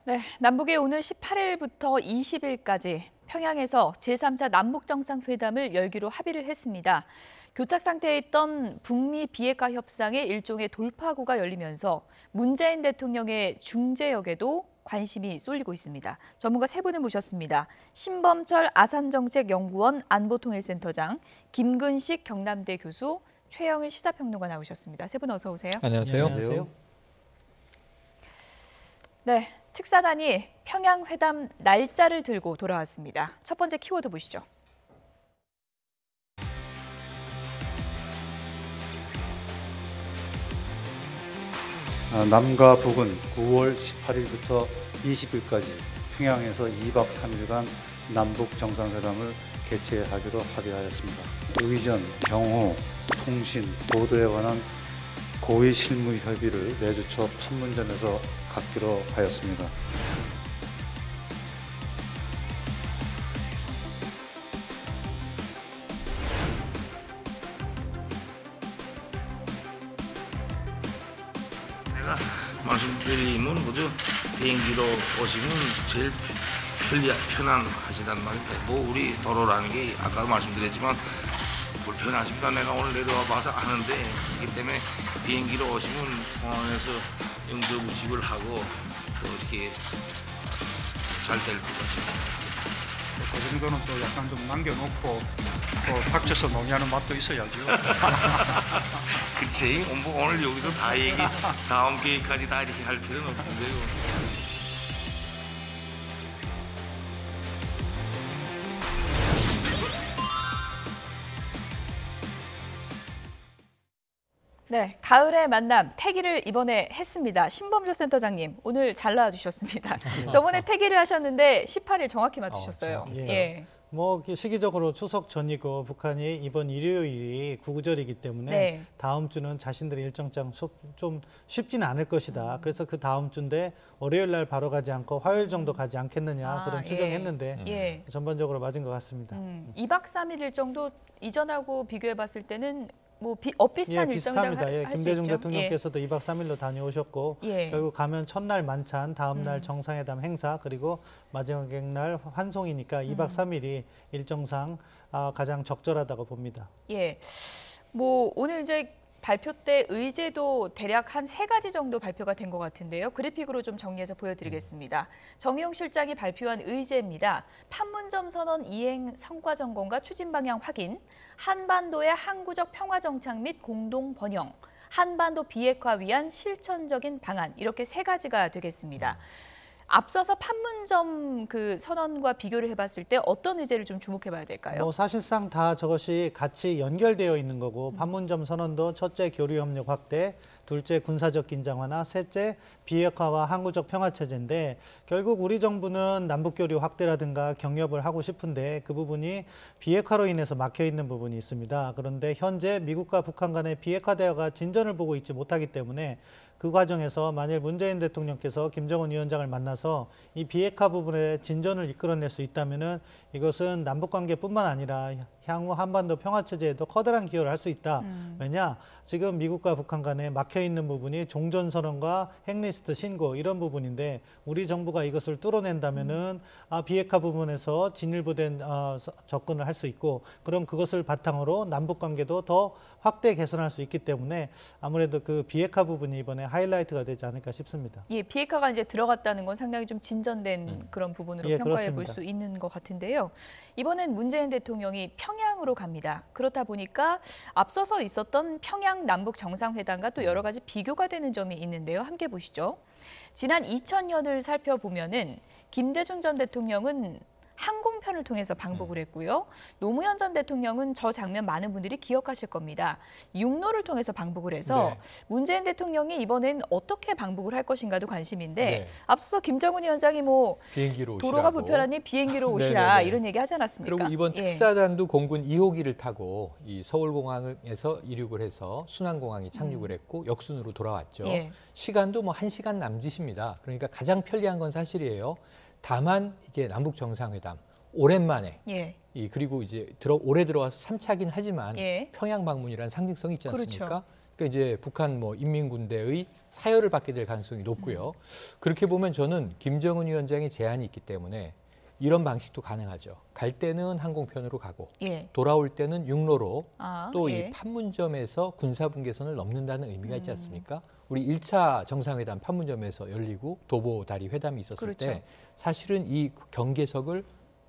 네, 남북이 오늘 18일부터 20일까지 평양에서 제3차 남북정상회담을 열기로 합의를 했습니다. 교착 상태에 있던 북미 비핵화 협상의 일종의 돌파구가 열리면서 문재인 대통령의 중재역에도 관심이 쏠리고 있습니다. 전문가 세 분을 모셨습니다. 신범철 아산정책연구원 안보통일센터장, 김근식 경남대 교수, 최영일 시사평론가 나오셨습니다. 세 분 어서 오세요. 안녕하세요. 안녕하세요. 네, 특사단이 평양 회담 날짜를 들고 돌아왔습니다. 첫 번째 키워드 보시죠. 남과 북은 9월 18일부터 20일까지 평양에서 2박 3일간 남북 정상회담을 개최하기로 합의하였습니다. 의전, 경호, 통신, 보도에 관한 고위 실무 협의를 내주 초 판문점에서 갖기로 하였습니다. 내가 말씀드리면 뭐죠? 비행기로 오시면 제일 편안하시단 말인데 뭐 우리 도로라는 게 아까도 말씀드렸지만 불편하십니다. 내가 오늘 내려와 봐서 아는데 그렇기 때문에 비행기로 오시면 공항에서 응급의식을 하고 또 이렇게 잘 될 것 같습니다. 그 정도는 또 약간 좀 남겨놓고 또 닥쳐서 논의하는 맛도 있어야죠. 그치? 뭐 오늘 여기서 다 얘기, 다음 기회까지 다 이렇게 할 필요는 없는데요. 네, 가을의 만남 태기를 이번에 했습니다. 신범철 센터장님 오늘 잘 나와주셨습니다. 저번에 태기를 하셨는데 18일 정확히 맞추셨어요. 정확히. 뭐 시기적으로 추석 전이고 북한이 이번 일요일이 구구절이기 때문에 네. 다음 주는 자신들의 일정상 좀 쉽지는 않을 것이다. 그래서 그 다음 주인데 월요일 날 바로 가지 않고 화요일 정도 가지 않겠느냐 그런 추정했는데 전반적으로 맞은 것 같습니다. 2박 3일 일정도 이전하고 비교해 봤을 때는 뭐 엇비슷한 일정이라고 비슷합니다. 할 수 김대중 있죠. 대통령께서도 2박 3일로 다녀오셨고 결국 가면 첫날 만찬, 다음 날 정상회담 행사 그리고 마지막 날 환송이니까 2박 3일이 일정상 가장 적절하다고 봅니다. 예, 뭐 오늘 이제 발표 때 의제도 대략 한 3가지 정도 발표가 된 것 같은데요. 그래픽으로 좀 정리해서 보여드리겠습니다. 정의용 실장이 발표한 의제입니다. 판문점 선언 이행 성과 점검과 추진 방향 확인, 한반도의 항구적 평화 정착 및 공동 번영, 한반도 비핵화 위한 실천적인 방안 이렇게 3가지가 되겠습니다. 앞서서 판문점 그 선언과 비교를 해봤을 때 어떤 의제를 좀 주목해봐야 될까요? 뭐 사실상 다 저것이 같이 연결되어 있는 거고 판문점 선언도 첫째 교류 협력 확대, 둘째 군사적 긴장 완화, 셋째 비핵화와 항구적 평화 체제인데 결국 우리 정부는 남북 교류 확대라든가 경협을 하고 싶은데 그 부분이 비핵화로 인해서 막혀 있는 부분이 있습니다. 그런데 현재 미국과 북한 간의 비핵화 대화가 진전을 보고 있지 못하기 때문에 그 과정에서 만일 문재인 대통령께서 김정은 위원장을 만나서 이 비핵화 부분에 진전을 이끌어낼 수 있다면은 이것은 남북관계뿐만 아니라 향후 한반도 평화체제에도 커다란 기여를 할 수 있다. 왜냐? 지금 미국과 북한 간에 막혀있는 부분이 종전선언과 핵리스트 신고 이런 부분인데 우리 정부가 이것을 뚫어낸다면은 비핵화 부분에서 진일보된 접근을 할 수 있고 그럼 그것을 바탕으로 남북관계도 더 확대 개선할 수 있기 때문에 아무래도 그 비핵화 부분이 이번에 하이라이트가 되지 않을까 싶습니다. 예, 비핵화가 이제 들어갔다는 건 상당히 좀 진전된 그런 부분으로 평가해 볼 수 있는 것 같은데요. 이번엔 문재인 대통령이 평양으로 갑니다. 그렇다 보니까 앞서서 있었던 평양 남북 정상회담과 또 여러 가지 비교가 되는 점이 있는데요. 함께 보시죠. 지난 2000년을 살펴보면은 김대중 전 대통령은 항공편을 통해서 방북을 했고요. 노무현 전 대통령은 저 장면 많은 분들이 기억하실 겁니다. 육로를 통해서 방북을 해서 문재인 대통령이 이번엔 어떻게 방북을 할 것인가도 관심인데 앞서서 김정은 위원장이 뭐 비행기로 도로가 오시라고. 불편하니 비행기로 오시라 이런 얘기 하지 않았습니까? 그리고 이번 특사단도 공군 2호기를 타고 이 서울공항에서 이륙을 해서 순안공항에 착륙을 했고 역순으로 돌아왔죠. 시간도 뭐 1시간 남짓입니다. 그러니까 가장 편리한 건 사실이에요. 다만 이게 남북 정상회담 오랜만에 그리고 이제 올해 들어와서 3차긴 하지만 평양 방문이라는 상징성이 있지 않습니까? 그렇죠. 그러니까 이제 북한 뭐 인민군대의 사열을 받게 될 가능성이 높고요. 그렇게 보면 저는 김정은 위원장의 제안이 있기 때문에 이런 방식도 가능하죠. 갈 때는 항공편으로 가고 예. 돌아올 때는 육로로 또 이 예. 판문점에서 군사분계선을 넘는다는 의미가 있지 않습니까? 우리 1차 정상회담 판문점에서 열리고 도보다리 회담이 있었을 그렇죠. 때 사실은 이 경계석을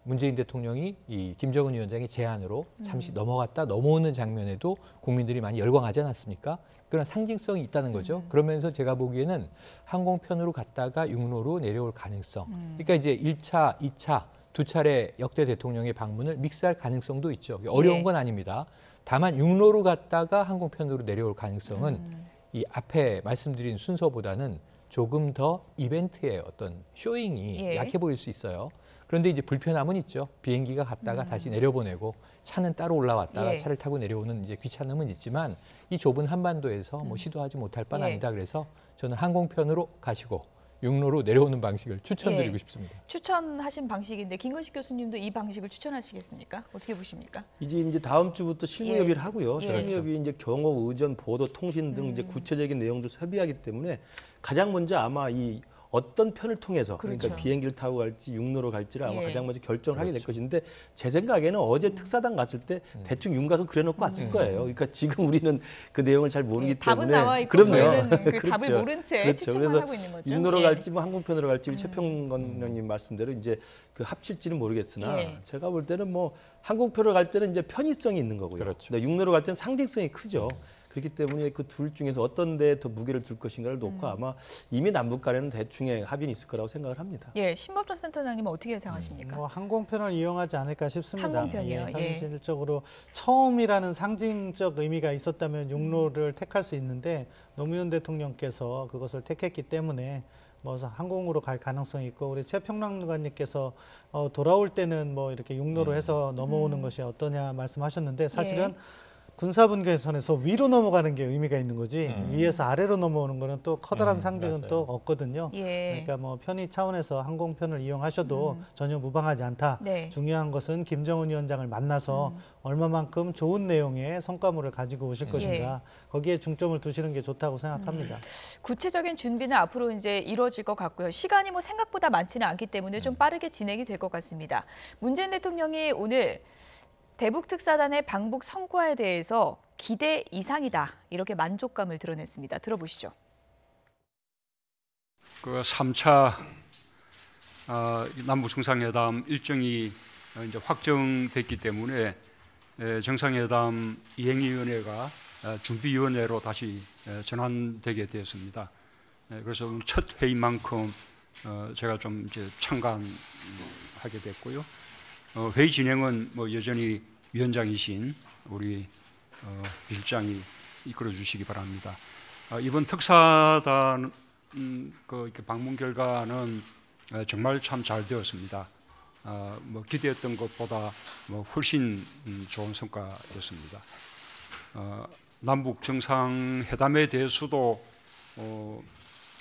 문재인 대통령이 이 김정은 위원장의 제안으로 잠시 넘어갔다 넘어오는 장면에도 국민들이 많이 열광하지 않았습니까? 그런 상징성이 있다는 거죠. 그러면서 제가 보기에는 항공편으로 갔다가 육로로 내려올 가능성. 그러니까 이제 1차, 2차 두 차례 역대 대통령의 방문을 믹스할 가능성도 있죠. 어려운 예. 건 아닙니다. 다만 육로로 갔다가 항공편으로 내려올 가능성은 이 앞에 말씀드린 순서보다는 조금 더 이벤트의 어떤 쇼잉이 예. 약해 보일 수 있어요. 그런데 이제 불편함은 있죠. 비행기가 갔다가 다시 내려보내고 차는 따로 올라왔다가 예. 차를 타고 내려오는 이제 귀찮음은 있지만 이 좁은 한반도에서 뭐 시도하지 못할 바는 예. 아니다. 그래서 저는 항공편으로 가시고 육로로 내려오는 방식을 추천드리고 예. 싶습니다. 추천하신 방식인데 김근식 교수님도 이 방식을 추천하시겠습니까? 어떻게 보십니까? 이제 다음 주부터 실무협의를 예. 하고요. 예. 실무협의 이제 경호, 의전, 보도, 통신 등 이제 구체적인 내용도 협의하기 때문에 가장 먼저 아마 이 어떤 편을 통해서 그러니까 그렇죠. 비행기를 타고 갈지 육로로 갈지를 아마 예. 가장 먼저 결정을 하게 될 것인데 제 생각에는 어제 특사단 갔을 때 대충 윤곽은 그려놓고 왔을 거예요. 그러니까 지금 우리는 그 내용을 잘 모르기 예, 답은 때문에 나와 있고 그럼요. 저희는 그 답을 그렇죠. 모른 채 그렇죠. 추측만 그래서 하고 있는 거죠. 육로로 예. 갈지 뭐 항공편으로 갈지 우리 최평건 의원님 말씀대로 이제 그 합칠지는 모르겠으나 예. 제가 볼 때는 뭐 항공편으로 갈 때는 이제 편의성이 있는 거고요. 그렇죠. 근데 육로로 갈 때는 상징성이 크죠. 그렇기 때문에 그 둘 중에서 어떤 데에 더 무게를 둘 것인가를 놓고 아마 이미 남북 간에는 대충의 합의는 있을 거라고 생각을 합니다. 예, 신법조 센터장님은 어떻게 생각하십니까? 뭐 항공편을 이용하지 않을까 싶습니다. 항공편이요? 예. 현실적으로 처음이라는 상징적 의미가 있었다면 육로를 택할 수 있는데 노무현 대통령께서 그것을 택했기 때문에 뭐 항공으로 갈 가능성이 있고 우리 최평란관님께서 돌아올 때는 뭐 이렇게 육로로 해서 넘어오는 것이 어떠냐 말씀하셨는데 사실은 예. 군사분계선에서 위로 넘어가는 게 의미가 있는 거지 위에서 아래로 넘어오는 거는 또 커다란 상징은 맞아요. 또 없거든요. 예. 그러니까 뭐 편의 차원에서 항공편을 이용하셔도 전혀 무방하지 않다. 네. 중요한 것은 김정은 위원장을 만나서 얼마만큼 좋은 내용의 성과물을 가지고 오실 것인가 거기에 중점을 두시는 게 좋다고 생각합니다. 구체적인 준비는 앞으로 이제 이루어질 것 같고요. 시간이 뭐 생각보다 많지는 않기 때문에 좀 빠르게 진행이 될 것 같습니다. 문재인 대통령이 오늘 대북 특사단의 방북 성과에 대해서 기대 이상이다 이렇게 만족감을 드러냈습니다. 들어보시죠. 그 3차 남북 정상회담 일정이 이제 확정됐기 때문에 정상회담 이행위원회가 준비위원회로 다시 전환되게 되었습니다. 그래서 첫 회의만큼 제가 좀 이제 참관하게 됐고요. 회의 진행은 뭐 여전히 위원장이신 우리 비실장이 이끌어 주시기 바랍니다. 이번 특사단 이렇게 방문 결과는 정말 참 잘 되었습니다. 뭐 기대했던 것보다 뭐 훨씬 좋은 성과였습니다. 남북 정상회담에 대해서도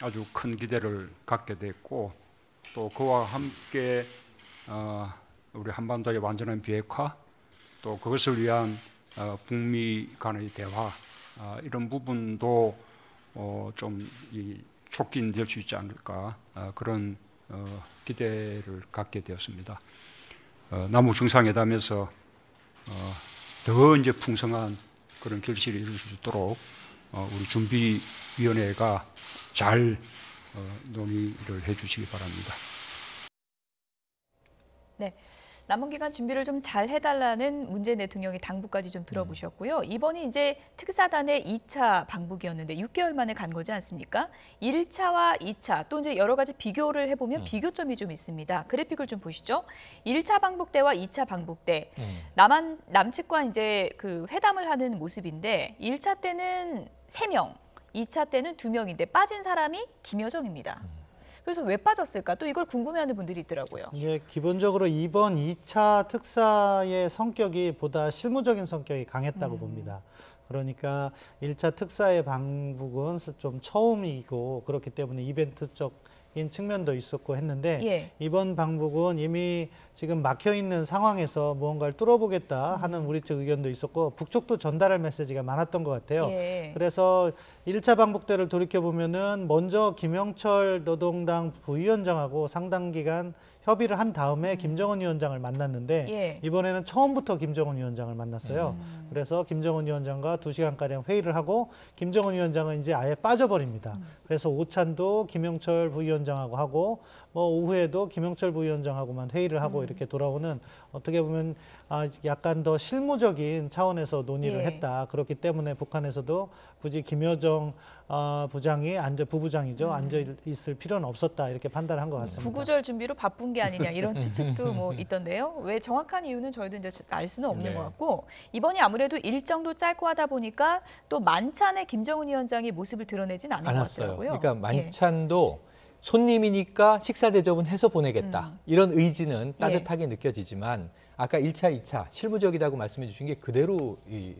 아주 큰 기대를 갖게 됐고 또 그와 함께 우리 한반도의 완전한 비핵화 또 그것을 위한 북미 간의 대화 이런 부분도 좀 촉진될 수 있지 않을까 그런 기대를 갖게 되었습니다. 남북 정상회담에서 더 이제 풍성한 그런 결실을 이룰 수 있도록 우리 준비위원회가 잘 논의를 해주시기 바랍니다. 네. 남은 기간 준비를 좀 잘 해달라는 문재인 대통령의 당부까지 좀 들어보셨고요. 이번이 이제 특사단의 2차 방북이었는데 6개월 만에 간 거지 않습니까? 1차와 2차 또 이제 여러 가지 비교를 해보면 비교점이 좀 있습니다. 그래픽을 좀 보시죠. 1차 방북 때와 2차 방북 때 남측과 이제 그 회담을 하는 모습인데 1차 때는 3명, 2차 때는 2명인데 빠진 사람이 김여정입니다. 그래서 왜 빠졌을까? 또 이걸 궁금해하는 분들이 있더라고요. 예, 기본적으로 이번 2차 특사의 성격이 보다 실무적인 성격이 강했다고 봅니다. 그러니까 1차 특사의 방북은 좀 처음이고 그렇기 때문에 이벤트적 측면도 있었고 했는데 예. 이번 방북은 이미 지금 막혀 있는 상황에서 무언가를 뚫어보겠다 하는 우리 측 의견도 있었고 북쪽도 전달할 메시지가 많았던 것 같아요. 예. 그래서 1차 방북 때를 돌이켜보면은 먼저 김영철 노동당 부위원장하고 상당 기간 협의를 한 다음에 김정은 위원장을 만났는데 예. 이번에는 처음부터 김정은 위원장을 만났어요. 그래서 김정은 위원장과 2시간가량 회의를 하고 김정은 위원장은 이제 아예 빠져버립니다. 그래서 오찬도 김영철 부위원장하고 하고 뭐 오후에도 김영철 부위원장하고만 회의를 하고 이렇게 돌아오는 어떻게 보면 약간 더 실무적인 차원에서 논의를 예. 했다. 그렇기 때문에 북한에서도 굳이 김여정 부장이 부부장이죠. 앉아 있을 필요는 없었다. 이렇게 판단한 것 같습니다. 구구절 준비로 바쁜 게 아니냐 이런 추측도 뭐 있던데요. 왜 정확한 이유는 저희도 이제 알 수는 없는 네. 것 같고 이번이 아무래도 일정도 짧고 하다 보니까 또 만찬에 김정은 위원장이 모습을 드러내진 않은 것 않았어요. 같더라고요. 그러니까 만찬도 손님이니까 식사 대접은 해서 보내겠다. 이런 의지는 따뜻하게 느껴지지만 아까 1차, 2차 실무적이라고 말씀해 주신 게 그대로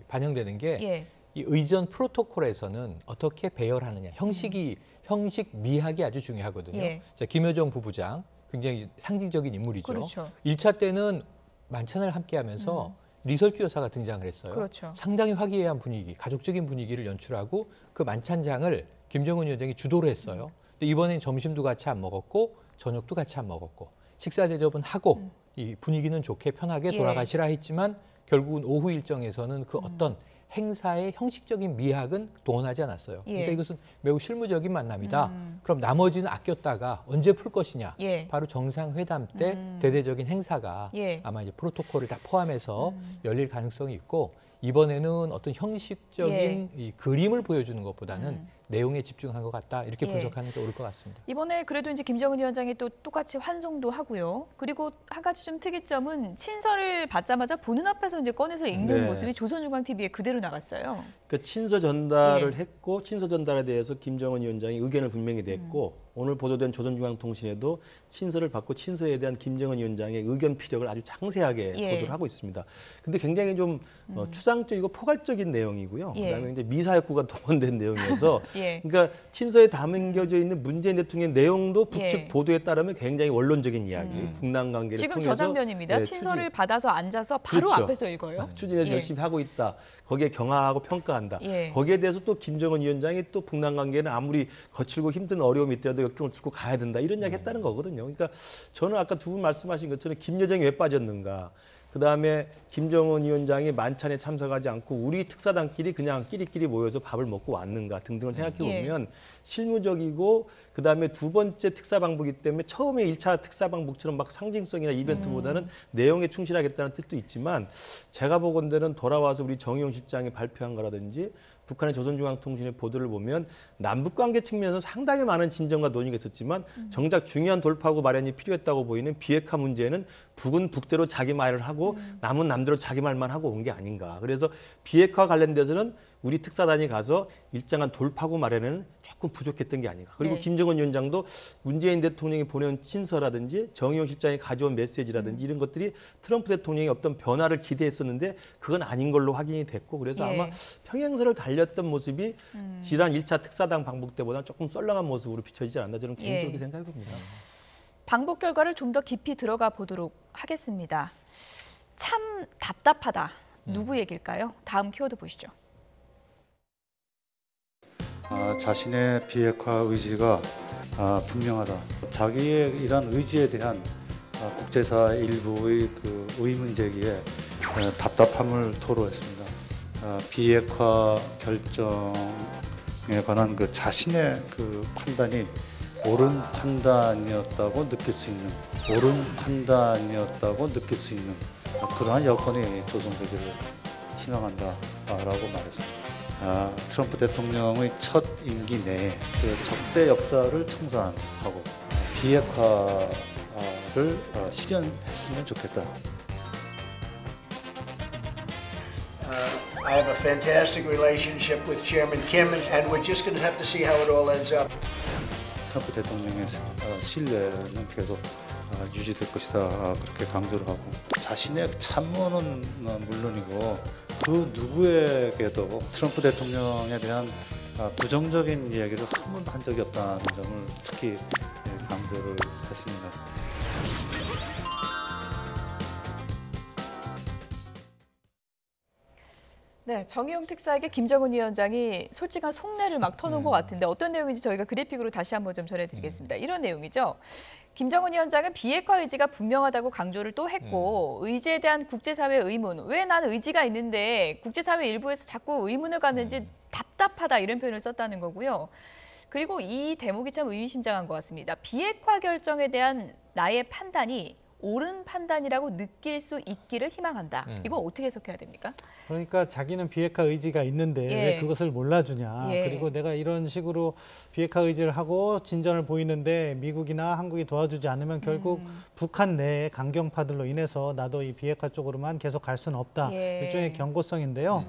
반영되는 게 예. 이 의전 프로토콜에서는 어떻게 배열하느냐, 형식 미학이 아주 중요하거든요. 예. 자, 김여정 부부장 굉장히 상징적인 인물이죠. 그렇죠. 1차 때는 만찬을 함께 하면서 리설주 여사가 등장을 했어요. 그렇죠. 상당히 화기애애한 분위기, 가족적인 분위기를 연출하고 그 만찬장을 김정은 위원장이 주도를 했어요. 근데 이번엔 점심도 같이 안 먹었고 저녁도 같이 안 먹었고 식사 대접은 하고 이 분위기는 좋게 편하게 예. 돌아가시라 했지만 결국은 오후 일정에서는 그 어떤 행사의 형식적인 미학은 동원하지 않았어요. 예. 그러니까 이것은 매우 실무적인 만남이다. 그럼 나머지는 아꼈다가 언제 풀 것이냐. 예. 바로 정상회담 때 대대적인 행사가 예. 아마 이제 프로토콜을 다 포함해서 열릴 가능성이 있고 이번에는 어떤 형식적인 이 그림을 보여주는 것보다는 내용에 집중한 것 같다. 이렇게 예. 분석하는 게 옳을 것 같습니다. 이번에 그래도 이제 김정은 위원장이 또 똑같이 환송도 하고요. 그리고 한 가지 좀 특이점은 친서를 받자마자 보는 앞에서 이제 꺼내서 읽는 네. 모습이 조선중앙TV에 그대로 나갔어요. 그 친서 전달을 예. 했고 친서 전달에 대해서 김정은 위원장이 의견을 분명히 냈고 오늘 보도된 조선중앙통신에도 친서를 받고 친서에 대한 김정은 위원장의 의견 피력을 아주 상세하게 예. 보도를 하고 있습니다. 근데 굉장히 좀 추상적이고 포괄적인 내용이고요. 예. 그다음에 이제 미사역구가 동원된 내용이어서 예. 그러니까 친서에 담겨져 있는 문재인 대통령의 내용도 북측 예. 보도에 따르면 굉장히 원론적인 이야기, 북남 관계를 지금 통해서 저 장면입니다. 네, 친서를 받아서 앉아서 바로 그렇죠. 앞에서 읽어요. 추진해서 예. 열심히 하고 있다. 거기에 경하하고 평가한다. 예. 거기에 대해서 또 김정은 위원장이 또 북남 관계는 아무리 거칠고 힘든 어려움이 있더라도 역경을 뚫고 가야 된다. 이런 이야기 했다는 거거든요. 그러니까 저는 아까 두 분 말씀하신 것처럼 김여정이 왜 빠졌는가. 그다음에 김정은 위원장이 만찬에 참석하지 않고 우리 특사단끼리 그냥 끼리끼리 모여서 밥을 먹고 왔는가 등등을 생각해 보면 실무적이고 그다음에 두 번째 특사 방북이기 때문에 처음에 1차 특사 방북처럼 막 상징성이나 이벤트보다는 내용에 충실하겠다는 뜻도 있지만 제가 보건대는 돌아와서 우리 정의용 실장이 발표한 거라든지 북한의 조선중앙통신의 보도를 보면 남북관계 측면에서 상당히 많은 진전과 논의가 있었지만 정작 중요한 돌파구 마련이 필요했다고 보이는 비핵화 문제는 북은 북대로 자기 말을 하고 남은 남대로 자기 말만 하고 온 게 아닌가. 그래서 비핵화 관련돼서는 우리 특사단이 가서 일정한 돌파구 마련에는 조금 부족했던 게 아닌가. 그리고 네. 김정은 위원장도 문재인 대통령이 보낸 친서라든지 정의용 실장이 가져온 메시지라든지 이런 것들이 트럼프 대통령의 어떤 변화를 기대했었는데 그건 아닌 걸로 확인이 됐고 그래서 예. 아마 평행선을 달렸던 모습이 지난 1차 특사당 방북 때보다는 조금 썰렁한 모습으로 비춰지지 않나 저는 개인적으로 예. 생각해 봅니다. 방북 결과를 좀 더 깊이 들어가 보도록 하겠습니다. 참 답답하다. 누구 얘기일까요? 다음 키워드 보시죠. 자신의 비핵화 의지가 분명하다. 자기의 이런 의지에 대한 국제사 일부의 그 의문 제기에 답답함을 토로했습니다. 비핵화 결정에 관한 그 자신의 그 판단이 옳은 판단이었다고 느낄 수 있는 그러한 여건이 조성되기를 희망한다라고 말했습니다. 트럼프 대통령의 첫 임기 내에 그 적대 역사를 청산하고 비핵화를 실현했으면 좋겠다. I have a fantastic relationship with Chairman Kim, and we're just going to have to see how it all ends up. 트럼프 대통령의 신뢰는 계속 유지될 것이다 그렇게 강조를 하고 자신의 참모는 물론이고 그 누구에게도 트럼프 대통령에 대한 부정적인 이야기를 한 번 한 적이 없다는 점을 특히 강조를 했습니다. 네, 정의용 특사에게 김정은 위원장이 솔직한 속내를 막 터놓은 것 같은데 어떤 내용인지 저희가 그래픽으로 다시 한번 좀 전해드리겠습니다. 이런 내용이죠. 김정은 위원장은 비핵화 의지가 분명하다고 강조를 또 했고 의지에 대한 국제사회 의문, 왜 나는 의지가 있는데 국제사회 일부에서 자꾸 의문을 갖는지 답답하다 이런 표현을 썼다는 거고요. 그리고 이 대목이 참 의미심장한 것 같습니다. 비핵화 결정에 대한 나의 판단이 옳은 판단이라고 느낄 수 있기를 희망한다. 이거 어떻게 해석해야 됩니까? 그러니까 자기는 비핵화 의지가 있는데 왜 그것을 몰라주냐. 그리고 내가 이런 식으로 비핵화 의지를 하고 진전을 보이는데 미국이나 한국이 도와주지 않으면 결국 북한 내의 강경파들로 인해서 나도 이 비핵화 쪽으로만 계속 갈 수는 없다. 일종의 경고성인데요.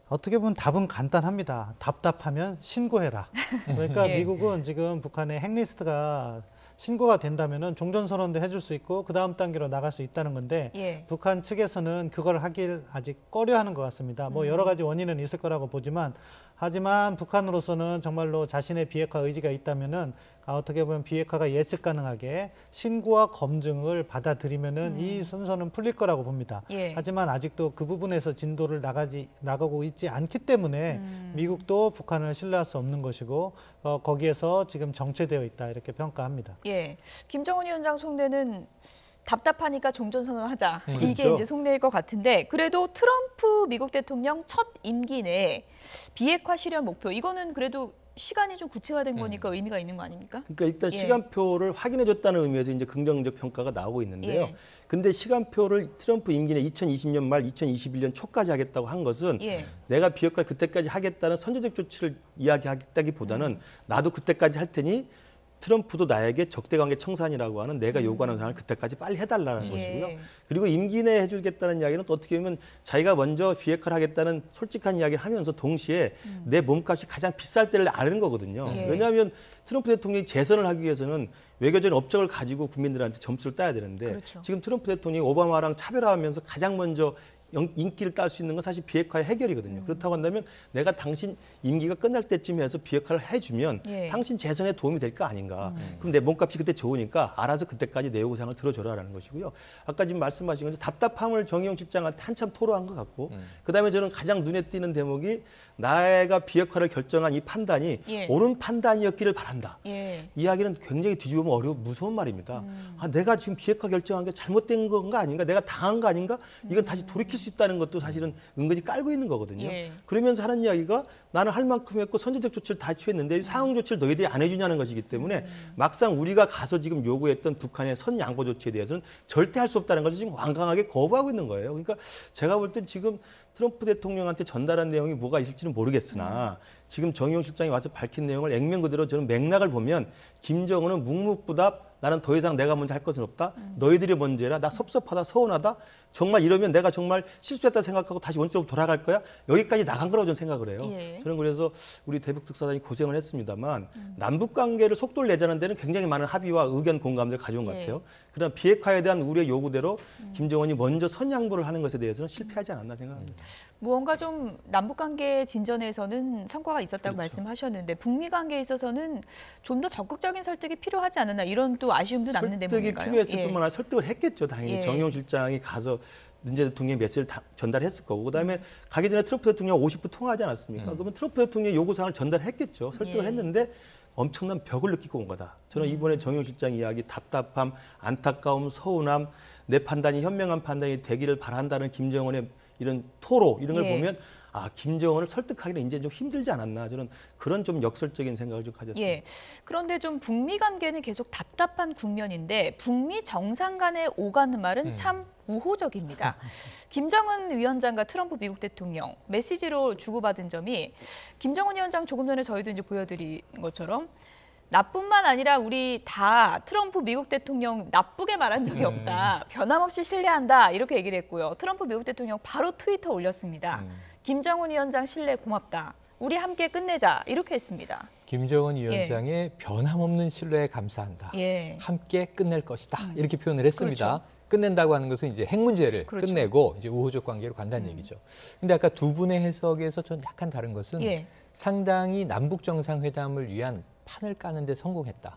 어떻게 보면 답은 간단합니다. 답답하면 신고해라. 그러니까 미국은 지금 북한의 핵리스트가 신고가 된다면은 종전선언도 해줄 수 있고 그 다음 단계로 나갈 수 있다는 건데 북한 측에서는 그걸 하길 아직 꺼려하는 것 같습니다. 뭐 여러 가지 원인은 있을 거라고 보지만 하지만 북한으로서는 정말로 자신의 비핵화 의지가 있다면은 어떻게 보면 비핵화가 예측 가능하게 신고와 검증을 받아들이면은 이 순서는 풀릴 거라고 봅니다. 하지만 아직도 그 부분에서 진도를 나가고 있지 않기 때문에 미국도 북한을 신뢰할 수 없는 것이고 거기에서 지금 정체되어 있다 이렇게 평가합니다. 김정은 위원장 속내는 답답하니까 종전선언을 하자. 이게 그렇죠. 이제 속내일 것 같은데 그래도 트럼프 미국 대통령 첫 임기 내에 비핵화 실현 목표 이거는 그래도 시간이 좀 구체화된 거니까 의미가 있는 거 아닙니까? 그러니까 일단 시간표를 확인해줬다는 의미에서 이제 긍정적 평가가 나오고 있는데요. 근데 시간표를 트럼프 임기 내 2020년 말 2021년 초까지 하겠다고 한 것은 내가 비핵화를 그때까지 하겠다는 선제적 조치를 이야기하겠다기보다는 나도 그때까지 할 테니 트럼프도 나에게 적대관계 청산이라고 하는 내가 요구하는 사항을 그때까지 빨리 해달라는 것이고요. 그리고 임기 내에 해주겠다는 이야기는 또 어떻게 보면 자기가 먼저 비핵화를 하겠다는 솔직한 이야기를 하면서 동시에 내 몸값이 가장 비쌀 때를 아는 거거든요. 왜냐하면 트럼프 대통령이 재선을 하기 위해서는 외교적인 업적을 가지고 국민들한테 점수를 따야 되는데 지금 트럼프 대통령이 오바마랑 차별화하면서 가장 먼저 인기를 딸 수 있는 건 사실 비핵화의 해결이거든요. 그렇다고 한다면 내가 당신 임기가 끝날 때쯤 해서 비핵화를 해주면 당신 재선에 도움이 될 거 아닌가. 그럼 내 몸값이 그때 좋으니까 알아서 그때까지 내 요구사항을 들어줘라라는 것이고요. 아까 지금 말씀하신 것처럼 답답함을 정의용 실장한테 한참 토로한 것 같고 그다음에 저는 가장 눈에 띄는 대목이 나가 비핵화를 결정한 이 판단이 옳은 판단이었기를 바란다. 이 이야기는 굉장히 뒤집으면 어려운 무서운 말입니다. 내가 지금 비핵화 결정한 게 잘못된 건가 아닌가? 내가 당한 거 아닌가? 이건 다시 돌이킬 수 있다는 것도 사실은 은근히 깔고 있는 거거든요. 그러면서 하는 이야기가 나는 할 만큼 했고 선제적 조치를 다 취했는데 상응 조치를 너희들이 안 해주냐는 것이기 때문에 막상 우리가 가서 지금 요구했던 북한의 선 양보 조치에 대해서는 절대 할 수 없다는 것을 지금 완강하게 거부하고 있는 거예요. 그러니까 제가 볼 땐 지금 트럼프 대통령한테 전달한 내용이 뭐가 있을지는 모르겠으나 지금 정의용 실장이 와서 밝힌 내용을 액면 그대로 저는 맥락을 보면 김정은은 묵묵부답 나는 더 이상 내가 먼저 할 것은 없다. 너희들이 먼저 해라. 나 섭섭하다. 서운하다. 정말 이러면 내가 정말 실수했다 생각하고 다시 원점으로 돌아갈 거야. 여기까지 나간 거라고 저는 생각을 해요. 저는 그래서 우리 대북 특사단이 고생을 했습니다만 남북 관계를 속도를 내자는 데는 굉장히 많은 합의와 의견 공감들을 가져온 것 같아요. 그다음 비핵화에 대한 우리의 요구대로 김정은이 먼저 선양보를 하는 것에 대해서는 실패하지 않았나 생각합니다. 무언가 좀 남북관계 진전에서는 성과가 있었다고 말씀하셨는데 북미 관계에 있어서는 좀 더 적극적인 설득이 필요하지 않았나 이런 또 아쉬움도 남는 대목인가요? 설득이 필요했을 뿐만 아니라 설득을 했겠죠. 당연히 정의용 실장이 가서 문재 대통령의 메시지를 전달했을 거고 그다음에 가기 전에 트럼프 대통령 50분 통화하지 않았습니까? 그러면 트럼프 대통령의 요구사항을 전달했겠죠. 설득을 했는데 엄청난 벽을 느끼고 온 거다. 저는 이번에 정의용 실장 이야기 답답함, 안타까움, 서운함, 내 판단이 현명한 판단이 되기를 바란다는 김정은의 이런 토로 이런 걸 보면 김정은을 설득하기는 이제 좀 힘들지 않았나 저는 그런 좀 역설적인 생각을 좀 가졌습니다. 그런데 좀 북미 관계는 계속 답답한 국면인데 북미 정상 간의 오가는 말은 참 우호적입니다. 김정은 위원장과 트럼프 미국 대통령 메시지로 주고받은 점이 김정은 위원장 조금 전에 저희도 이제 보여드린 것처럼 나뿐만 아니라 우리 다 트럼프 미국 대통령 나쁘게 말한 적이 없다. 변함없이 신뢰한다. 이렇게 얘기를 했고요. 트럼프 미국 대통령 바로 트위터 올렸습니다. 김정은 위원장 신뢰 고맙다. 우리 함께 끝내자. 이렇게 했습니다. 김정은 위원장의 변함없는 신뢰에 감사한다. 함께 끝낼 것이다. 이렇게 표현을 했습니다. 끝낸다고 하는 것은 이제 핵 문제를 끝내고 이제 우호적 관계로 간다는 얘기죠. 근데 아까 두 분의 해석에서 전 약간 다른 것은 상당히 남북 정상회담을 위한 판을 까는 데 성공했다.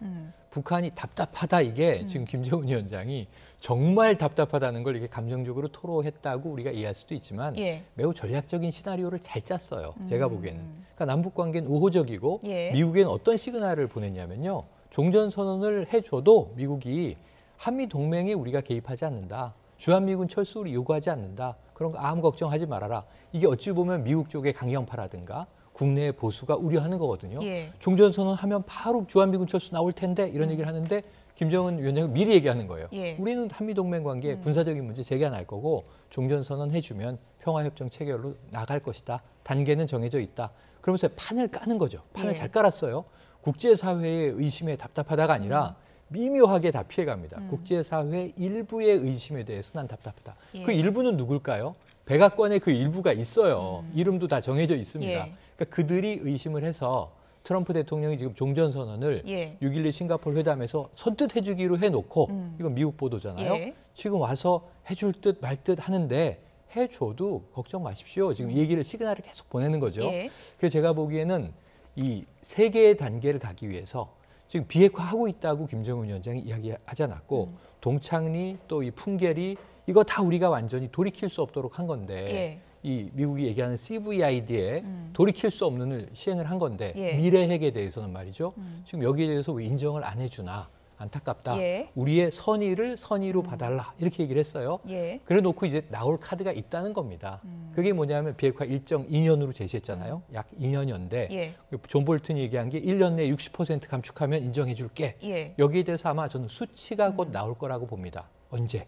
북한이 답답하다 이게 지금 김정은 위원장이 정말 답답하다는 걸 이렇게 감정적으로 토로했다고 우리가 이해할 수도 있지만 예. 매우 전략적인 시나리오를 잘 짰어요. 제가 보기에는. 그러니까 남북 관계는 우호적이고 예. 미국에는 어떤 시그널을 보냈냐면요. 종전선언을 해줘도 미국이 한미 동맹에 우리가 개입하지 않는다. 주한미군 철수를 요구하지 않는다. 그런 거 아무 걱정하지 말아라. 이게 어찌 보면 미국 쪽의 강경파라든가 국내 보수가 우려하는 거거든요. 예. 종전선언 하면 바로 주한미군 철수 나올 텐데 이런 얘기를 하는데 김정은 위원장이 미리 얘기하는 거예요. 예. 우리는 한미동맹 관계 군사적인 문제 제기 안 할 거고 종전선언 해주면 평화협정 체결로 나갈 것이다. 단계는 정해져 있다. 그러면서 판을 까는 거죠. 판을 예. 잘 깔았어요. 국제사회의 의심에 답답하다가 아니라 미묘하게 다 피해갑니다. 국제사회 일부의 의심에 대해서 난 답답하다. 예. 그 일부는 누굴까요? 백악관에 그 일부가 있어요. 이름도 다 정해져 있습니다. 예. 그러니까 그들이 의심을 해서 트럼프 대통령이 지금 종전선언을 예. 6.12 싱가포르 회담에서 선뜻 해주기로 해놓고 이건 미국 보도잖아요. 예. 지금 와서 해줄 듯 말 듯 하는데 해줘도 걱정 마십시오. 지금 이 얘기를 시그널을 계속 보내는 거죠. 예. 그래서 제가 보기에는 이 세 개의 단계를 가기 위해서 지금 비핵화하고 있다고 김정은 위원장이 이야기하지 않았고 동창리 또 이 풍계리 이거 다 우리가 완전히 돌이킬 수 없도록 한 건데 예. 이 미국이 얘기하는 CVID에 돌이킬 수 없는 시행을 한 건데 예. 미래 핵에 대해서는 말이죠. 지금 여기에 대해서 왜 인정을 안 해주나 안타깝다. 예. 우리의 선의를 선의로 봐달라 이렇게 얘기를 했어요. 예. 그래 놓고 이제 나올 카드가 있다는 겁니다. 그게 뭐냐면 비핵화 일정 2년으로 제시했잖아요. 약 2년여인데 예. 존 볼튼이 얘기한 게 1년 내에 60% 감축하면 인정해 줄게. 예. 여기에 대해서 아마 저는 수치가 곧 나올 거라고 봅니다. 언제?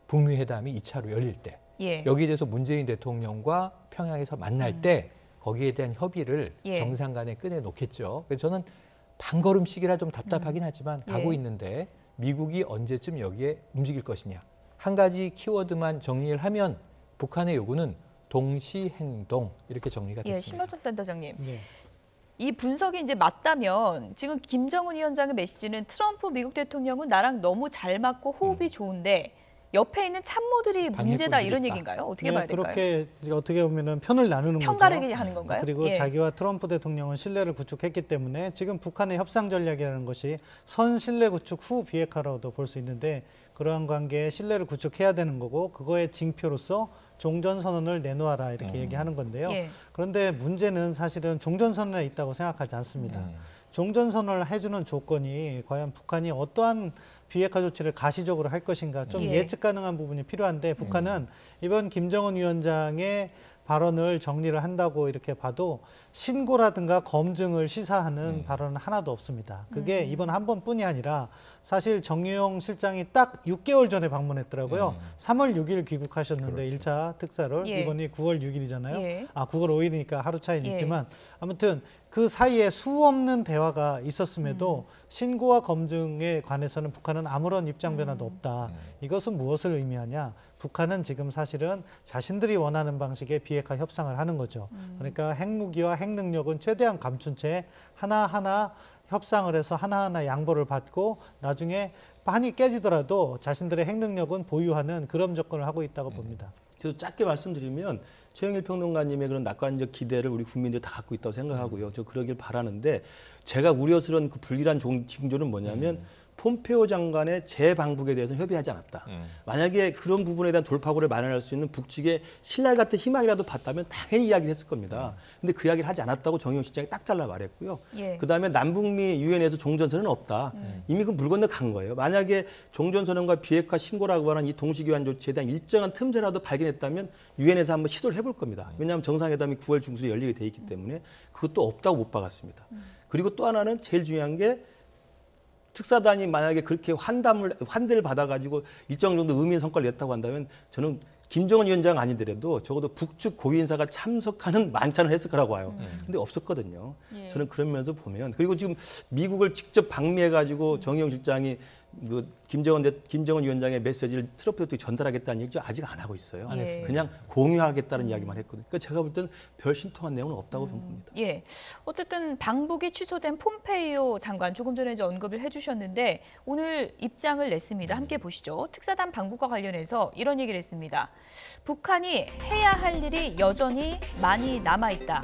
북미 회담이 2차로 열릴 때. 예. 여기에 대해서 문재인 대통령과 평양에서 만날 때 거기에 대한 협의를 예. 정상 간에 꺼내놓겠죠. 그래서 저는 반걸음씩이라 좀 답답하긴 하지만 가고 예. 있는데 미국이 언제쯤 여기에 움직일 것이냐. 한 가지 키워드만 정리를 하면 북한의 요구는 동시행동 이렇게 정리가 예, 됐습니다. 신발전 센터장님. 네. 이 분석이 이제 맞다면 지금 김정은 위원장의 메시지는 트럼프 미국 대통령은 나랑 너무 잘 맞고 호흡이 좋은데 옆에 있는 참모들이 문제다 이런 방해꾼들이 얘기인가요? 어떻게 봐야 될까요? 그렇게 어떻게 보면은 편을 나누는 거죠. 편가르기 하는 건가요? 그리고 예. 자기와 트럼프 대통령은 신뢰를 구축했기 때문에 지금 북한의 협상 전략이라는 것이 선 신뢰 구축 후 비핵화라고도 볼 수 있는데 그러한 관계에 신뢰를 구축해야 되는 거고 그거의 징표로서 종전선언을 내놓아라 이렇게 얘기하는 건데요. 예. 그런데 문제는 사실은 종전선언에 있다고 생각하지 않습니다. 종전선언을 해주는 조건이 과연 북한이 어떠한 비핵화 조치를 가시적으로 할 것인가 좀 예. 예측 가능한 부분이 필요한데 북한은 이번 김정은 위원장의 발언을 정리를 한다고 이렇게 봐도 신고라든가 검증을 시사하는 발언은 하나도 없습니다. 그게 이번 한 번뿐이 아니라 사실 정유영 실장이 딱 6개월 전에 방문했더라고요. 3월 6일 귀국하셨는데 그렇죠. 1차 특사를 예. 이번이 9월 6일이잖아요. 예. 9월 5일이니까 하루 차이는 예. 있지만 아무튼 그 사이에 수 없는 대화가 있었음에도 신고와 검증에 관해서는 북한은 아무런 입장 변화도 없다. 이것은 무엇을 의미하냐? 북한은 지금 사실은 자신들이 원하는 방식의 비핵화 협상을 하는 거죠. 그러니까 핵무기와 핵능력은 최대한 감춘 채 하나하나 협상을 해서 하나하나 양보를 받고 나중에 판이 깨지더라도 자신들의 핵능력은 보유하는 그런 접근을 하고 있다고 봅니다. 그래서 짧게 말씀드리면 최영일 평론가님의 그런 낙관적 기대를 우리 국민들이 다 갖고 있다고 생각하고요. 저 그러길 바라는데 제가 우려스러운 그 불길한 징조는 뭐냐면 폼페오 장관의 재방북에 대해서는 협의하지 않았다. 만약에 그런 부분에 대한 돌파구를 마련할 수 있는 북측의 신랄 같은 희망이라도 봤다면 당연히 이야기를 했을 겁니다. 근데 그 이야기를 하지 않았다고 정의용 실장이 딱 잘라 말했고요. 예. 그다음에 남북미 유엔에서 종전선언은 없다. 이미 그 물 건너 간 거예요. 만약에 종전선언과 비핵화 신고라고 하는 이 동시교환 조치에 대한 일정한 틈새라도 발견했다면 유엔에서 한번 시도를 해볼 겁니다. 왜냐하면 정상회담이 9월 중순에 열리게 돼 있기 때문에 그것도 없다고 못 박았습니다. 그리고 또 하나는 제일 중요한 게 특사단이 만약에 그렇게 환대를 받아가지고 일정 정도 의미 있는 성과를 냈다고 한다면 저는 김정은 위원장 아니더라도 적어도 북측 고위인사가 참석하는 만찬을 했을 거라고 봐요. 근데 없었거든요. 예. 저는 그런 면에서 보면 그리고 지금 미국을 직접 방미해가지고 정의용 실장이 그 김정은 위원장의 메시지를 트럼프 대통령이 전달하겠다는 얘기 아직 안 하고 있어요. 안 했어요. 그냥 공유하겠다는 이야기만 했거든요. 그러니까 제가 볼 때는 별 신통한 내용은 없다고 봅니다. 예. 어쨌든 방북이 취소된 폼페이오 장관 조금 전에 이제 언급을 해주셨는데 오늘 입장을 냈습니다. 함께 보시죠. 특사단 방북과 관련해서 이런 얘기를 했습니다. 북한이 해야 할 일이 여전히 많이 남아있다.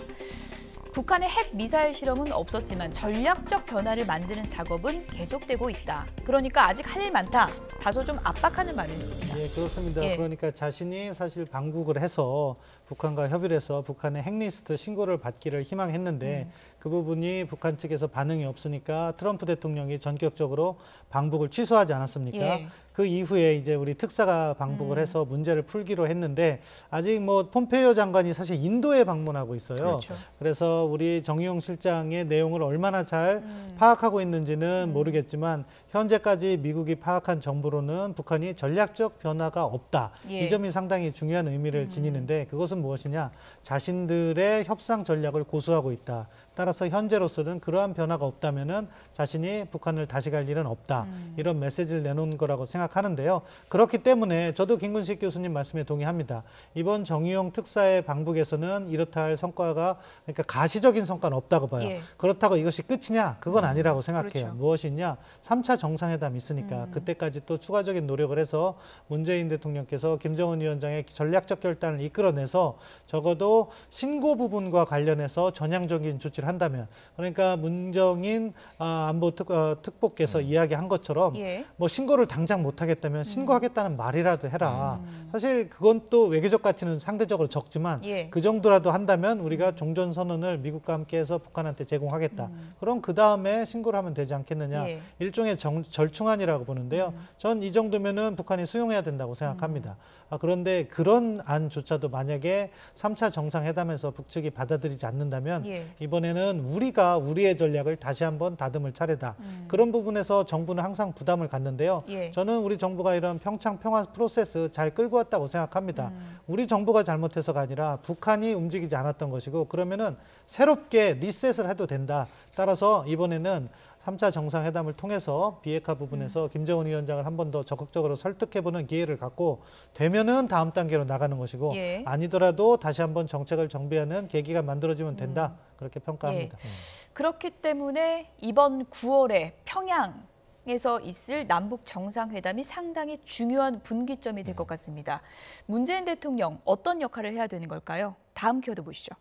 북한의 핵 미사일 실험은 없었지만 전략적 변화를 만드는 작업은 계속되고 있다. 그러니까 아직 할 일 많다. 다소 좀 압박하는 말을 했습니다. 예, 그렇습니다. 예. 그러니까 자신이 사실 방북을 해서 북한과 협의를 해서 북한의 핵리스트 신고를 받기를 희망했는데 그 부분이 북한 측에서 반응이 없으니까 트럼프 대통령이 전격적으로 방북을 취소하지 않았습니까? 예. 그 이후에 이제 우리 특사가 방북을 해서 문제를 풀기로 했는데 아직 뭐 폼페이오 장관이 사실 인도에 방문하고 있어요. 그렇죠. 그래서 우리 정의용 실장의 내용을 얼마나 잘 파악하고 있는지는 모르겠지만 현재까지 미국이 파악한 정보로는 북한이 전략적 변화가 없다. 예. 이 점이 상당히 중요한 의미를 지니는데 그것은 무엇이냐? 자신들의 협상 전략을 고수하고 있다. 따라서 현재로서는 그러한 변화가 없다면은 자신이 북한을 다시 갈 일은 없다. 이런 메시지를 내놓은 거라고 생각하는데요. 그렇기 때문에 저도 김근식 교수님 말씀에 동의합니다. 이번 정의용 특사의 방북에서는 이렇다 할 성과가 그러니까 가시적인 성과는 없다고 봐요. 예. 그렇다고 이것이 끝이냐? 그건 아니라고 생각해요. 그렇죠. 무엇이 있냐? 3차 정상회담이 있으니까 그때까지 또 추가적인 노력을 해서 문재인 대통령께서 김정은 위원장의 전략적 결단을 이끌어내서 적어도 신고 부분과 관련해서 전향적인 조치를 한다면 그러니까 문정인 안보 특보께서 이야기한 것처럼 예. 뭐 신고를 당장 못하겠다면 신고하겠다는 말이라도 해라. 사실 그건 또 외교적 가치는 상대적으로 적지만 예. 그 정도라도 한다면 우리가 종전선언을 미국과 함께해서 북한한테 제공하겠다. 그럼 그 다음에 신고를 하면 되지 않겠느냐. 예. 일종의 절충안이라고 보는데요. 전 이 정도면은 북한이 수용해야 된다고 생각합니다. 그런데 그런 안조차도 만약에 3차 정상회담에서 북측이 받아들이지 않는다면 예. 이번에는 우리가 우리의 전략을 다시 한번 다듬을 차례다. 그런 부분에서 정부는 항상 부담을 갖는데요. 예. 저는 우리 정부가 이런 평창 평화 프로세스 잘 끌고 왔다고 생각합니다. 우리 정부가 잘못해서가 아니라 북한이 움직이지 않았던 것이고 그러면은 새롭게 리셋을 해도 된다. 따라서 이번에는 3차 정상회담을 통해서 비핵화 부분에서 김정은 위원장을 한 번 더 적극적으로 설득해보는 기회를 갖고 되면은 다음 단계로 나가는 것이고 예. 아니더라도 다시 한번 정책을 정비하는 계기가 만들어지면 된다. 그렇게 평가합니다. 예. 그렇기 때문에 이번 9월에 평양에서 있을 남북 정상회담이 상당히 중요한 분기점이 될 것 같습니다. 문재인 대통령 어떤 역할을 해야 되는 걸까요? 다음 키워드 보시죠.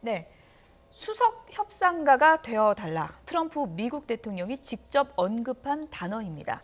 네, 수석 협상가가 되어달라. 트럼프 미국 대통령이 직접 언급한 단어입니다.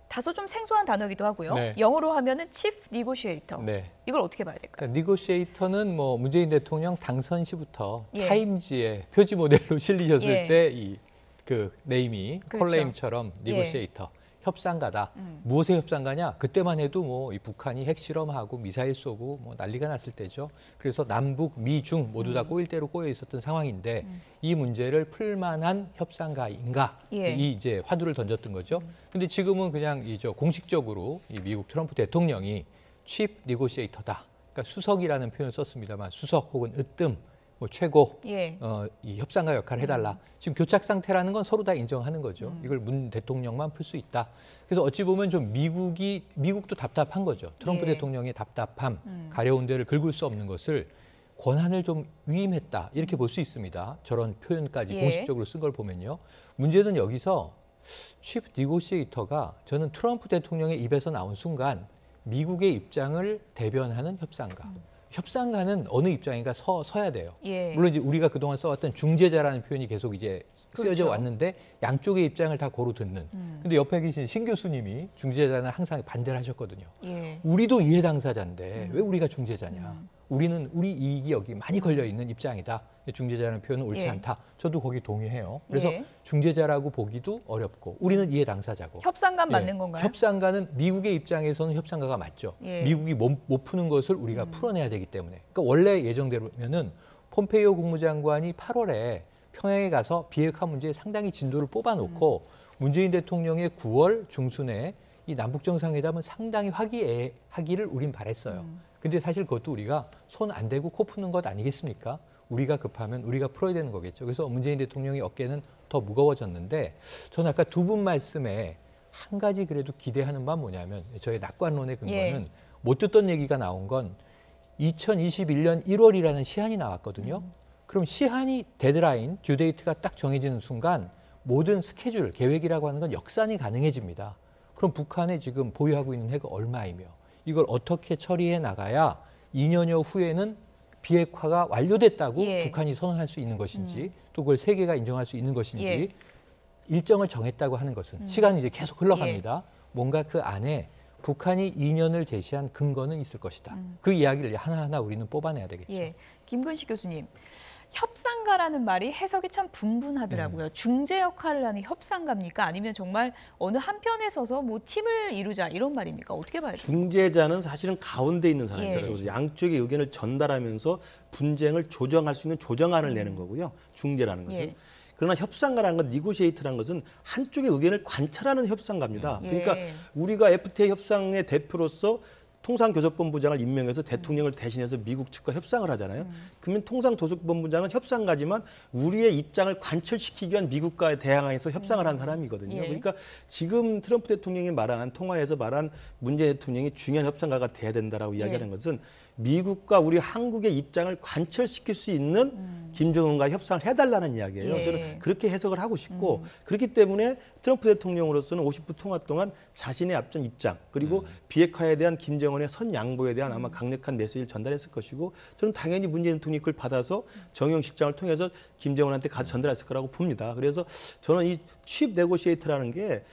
다소 좀 생소한 단어이기도 하고요. 네. 영어로 하면은 Chief Negotiator. 네. 이걸 어떻게 봐야 될까요? 그러니까 니고시에이터는 뭐 문재인 대통령 당선 시부터 예. 타임지의 표지 모델로 실리셨을 예. 때 이 그 네임이 그렇죠. 콜네임처럼 니고시에이터. 협상가다. 무엇의 협상가냐? 그때만 해도 뭐 이 북한이 핵실험하고 미사일 쏘고 뭐 난리가 났을 때죠. 그래서 남북, 미, 중 모두 다 꼬일 대로 꼬여 있었던 상황인데 이 문제를 풀만한 협상가인가? 예. 이 이제 화두를 던졌던 거죠. 근데 지금은 그냥 이저 공식적으로 이 미국 트럼프 대통령이 Chief Negotiator다. 그러니까 수석이라는 표현을 썼습니다만 수석 혹은 으뜸 뭐 최고 예. 이 협상가 역할을 해달라. 지금 교착 상태라는 건 서로 다 인정하는 거죠. 이걸 문 대통령만 풀 수 있다. 그래서 어찌 보면 좀 미국도 답답한 거죠. 트럼프 예. 대통령의 답답함, 가려운 데를 긁을 수 없는 것을 권한을 좀 위임했다. 이렇게 볼 수 있습니다. 저런 표현까지 예. 공식적으로 쓴 걸 보면요. 문제는 여기서 Chief Negotiator가 저는 트럼프 대통령의 입에서 나온 순간 미국의 입장을 대변하는 협상가. 협상가는 어느 입장인가 서야 돼요. 예. 물론 이제 우리가 그동안 써왔던 중재자라는 표현이 계속 이제 쓰여져 그렇죠. 왔는데 양쪽의 입장을 다 고루 듣는. 근데 옆에 계신 신 교수님이 중재자는 항상 반대를 하셨거든요. 예. 우리도 이해 당사자인데 왜 우리가 중재자냐? 우리는 우리 이익이 여기 많이 걸려 있는 입장이다. 중재자라는 표현은 옳지 예. 않다. 저도 거기 동의해요. 그래서 예. 중재자라고 보기도 어렵고 우리는 이해 당사자고. 협상관 예. 맞는 건가요? 협상가는 미국의 입장에서는 협상가가 맞죠. 예. 미국이 못 푸는 것을 우리가 풀어내야 되기 때문에. 그러니까 원래 예정대로면은 폼페이오 국무장관이 8월에 평양에 가서 비핵화 문제에 상당히 진도를 뽑아놓고 문재인 대통령의 9월 중순에 이 남북 정상회담은 상당히 화기애애하기를 우린 바랬어요. 근데 사실 그것도 우리가 손 안 대고 코 푸는 것 아니겠습니까? 우리가 급하면 우리가 풀어야 되는 거겠죠. 그래서 문재인 대통령의 어깨는 더 무거워졌는데 저는 아까 두 분 말씀에 한 가지 그래도 기대하는 바는 뭐냐면 저의 낙관론의 근거는 예. 못 듣던 얘기가 나온 건 2021년 1월이라는 시한이 나왔거든요. 그럼 시한이 데드라인, 듀데이트가 딱 정해지는 순간 모든 스케줄, 계획이라고 하는 건 역산이 가능해집니다. 그럼 북한이 지금 보유하고 있는 핵은 얼마이며 이걸 어떻게 처리해 나가야 2년여 후에는 비핵화가 완료됐다고 예. 북한이 선언할 수 있는 것인지 또 그걸 세계가 인정할 수 있는 것인지 예. 일정을 정했다고 하는 것은 시간이 이제 계속 흘러갑니다. 뭔가 그 안에 북한이 2년을 제시한 근거는 있을 것이다. 그 이야기를 하나하나 우리는 뽑아내야 되겠죠. 예. 김근식 교수님, 협상가라는 말이 해석이 참 분분하더라고요. 중재 역할을 하는 협상가입니까? 아니면 정말 어느 한편에 서서 뭐 팀을 이루자 이런 말입니까? 어떻게 봐야 돼요? 중재자는 사실은 가운데 있는 사람이죠. 예. 그래서 양쪽의 의견을 전달하면서 분쟁을 조정할 수 있는 조정안을 내는 거고요. 중재라는 것은. 예. 그러나 협상가라는 건, 니고시에이트라는 것은 한쪽의 의견을 관찰하는 협상가입니다. 예. 그러니까 우리가 FTA 협상의 대표로서 통상교섭본부장을 임명해서 대통령을 대신해서 미국 측과 협상을 하잖아요. 그러면 통상교섭본부장은 협상가지만 우리의 입장을 관철시키기 위한 미국과의 대항해서 협상을 한 사람이거든요. 예. 그러니까 지금 트럼프 대통령이 말한, 통화에서 말한 문재인 대통령이 중요한 협상가가 돼야 된다라고 이야기하는 것은 미국과 우리 한국의 입장을 관철시킬 수 있는 김정은과 협상을 해달라는 이야기예요. 예. 저는 그렇게 해석을 하고 싶고 그렇기 때문에 트럼프 대통령으로서는 50분 통화 동안 자신의 앞전 입장 그리고 비핵화에 대한 김정은의 선 양보에 대한 아마 강력한 메시지를 전달했을 것이고 저는 당연히 문재인 대통령이 그걸 받아서 정영실장을 통해서 김정은한테 가서 전달했을 거라고 봅니다. 그래서 저는 이 취입 네고시에이터라는 게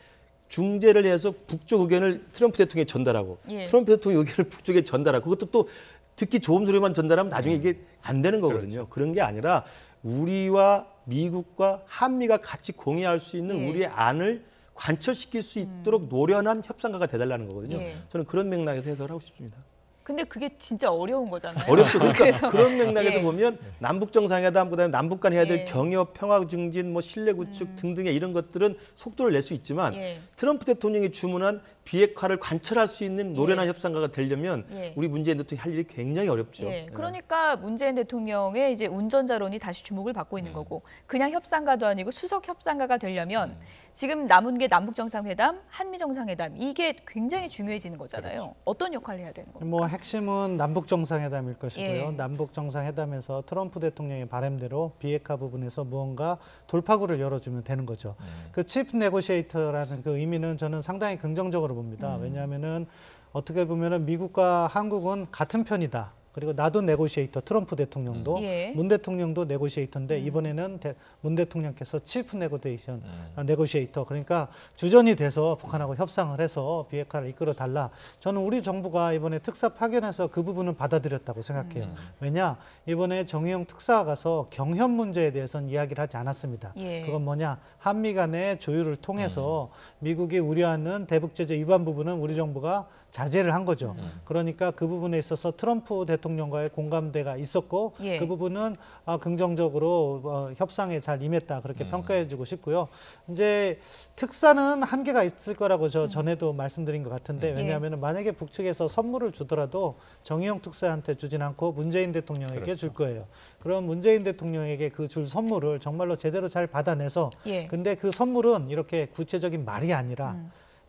중재를 해서 북쪽 의견을 트럼프 대통령에 전달하고 예. 트럼프 대통령 의견을 북쪽에 전달하고 그것도 또 듣기 좋은 소리만 전달하면 나중에 이게 안 되는 거거든요. 그렇죠. 그런 게 아니라 우리와 미국과 한미가 같이 공유할 수 있는 예. 우리의 안을 관철시킬 수 있도록 노련한 협상가가 돼달라는 거거든요. 예. 저는 그런 맥락에서 해석을 하고 싶습니다. 근데 그게 진짜 어려운 거잖아요. 어렵죠. 그러니까 그래서, 그런 맥락에서 예. 보면 남북 정상회담 그다음에 남북 간 해야 될 예. 경협, 평화 증진, 뭐 신뢰 구축 등등의 이런 것들은 속도를 낼 수 있지만 예. 트럼프 대통령이 주문한 비핵화를 관철할 수 있는 노련한 협상가가 되려면 예. 우리 문재인 대통령이 할 일이 굉장히 어렵죠. 예, 그러니까 문재인 대통령의 이제 운전자론이 다시 주목을 받고 있는 거고 그냥 협상가도 아니고 수석 협상가가 되려면 지금 남은 게 남북 정상회담, 한미 정상회담 이게 굉장히 중요해지는 거잖아요. 그렇죠. 어떤 역할을 해야 되는 겁니까? 뭐 핵심은 남북 정상회담일 것이고요. 예. 남북 정상회담에서 트럼프 대통령의 바람대로 비핵화 부분에서 무언가 돌파구를 열어주면 되는 거죠. 그 치프 네고시에이터라는 그 의미는 저는 상당히 긍정적으로 봅니다. 왜냐하면은 어떻게 보면은 미국과 한국은 같은 편이다. 그리고 나도 네고시에이터, 트럼프 대통령도 예. 문 대통령도 네고시에이터인데 이번에는 문 대통령께서 치프 네고시에이터 그러니까 주전이 돼서 북한하고 협상을 해서 비핵화를 이끌어 달라. 저는 우리 정부가 이번에 특사 파견해서 그 부분은 받아들였다고 생각해요. 왜냐 이번에 정의용 특사가 가서 경협 문제에 대해서는 이야기를 하지 않았습니다. 예. 그건 뭐냐 한미 간의 조율을 통해서 미국이 우려하는 대북 제재 위반 부분은 우리 정부가 자제를 한 거죠. 그러니까 그 부분에 있어서 트럼프 대통령과의 공감대가 있었고 예. 그 부분은 긍정적으로 협상에 잘 임했다 그렇게 평가해주고 싶고요. 이제 특사는 한계가 있을 거라고 저 전에도 말씀드린 것 같은데 왜냐하면 만약에 북측에서 선물을 주더라도 정의용 특사한테 주진 않고 문재인 대통령에게 그렇죠. 줄 거예요. 그럼 문재인 대통령에게 그 줄 선물을 정말로 제대로 잘 받아내서 예. 근데 그 선물은 이렇게 구체적인 말이 아니라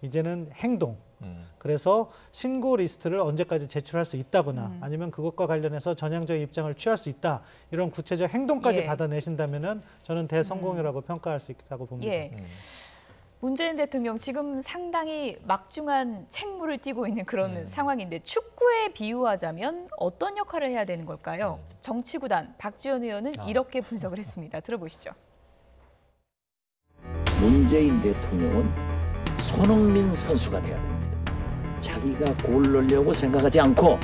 이제는 행동. 그래서 신고 리스트를 언제까지 제출할 수 있다거나 아니면 그것과 관련해서 전향적인 입장을 취할 수 있다. 이런 구체적 행동까지 예. 받아내신다면은 저는 대성공이라고 평가할 수 있다고 봅니다. 예. 문재인 대통령 지금 상당히 막중한 책무를 띠고 있는 그런 상황인데 축구에 비유하자면 어떤 역할을 해야 되는 걸까요? 정치구단 박지원 의원은 이렇게 분석을 했습니다. 들어보시죠. 문재인 대통령은 손흥민 선수가 돼야 됩니다. 자기가 골 넣으려고 생각하지 않고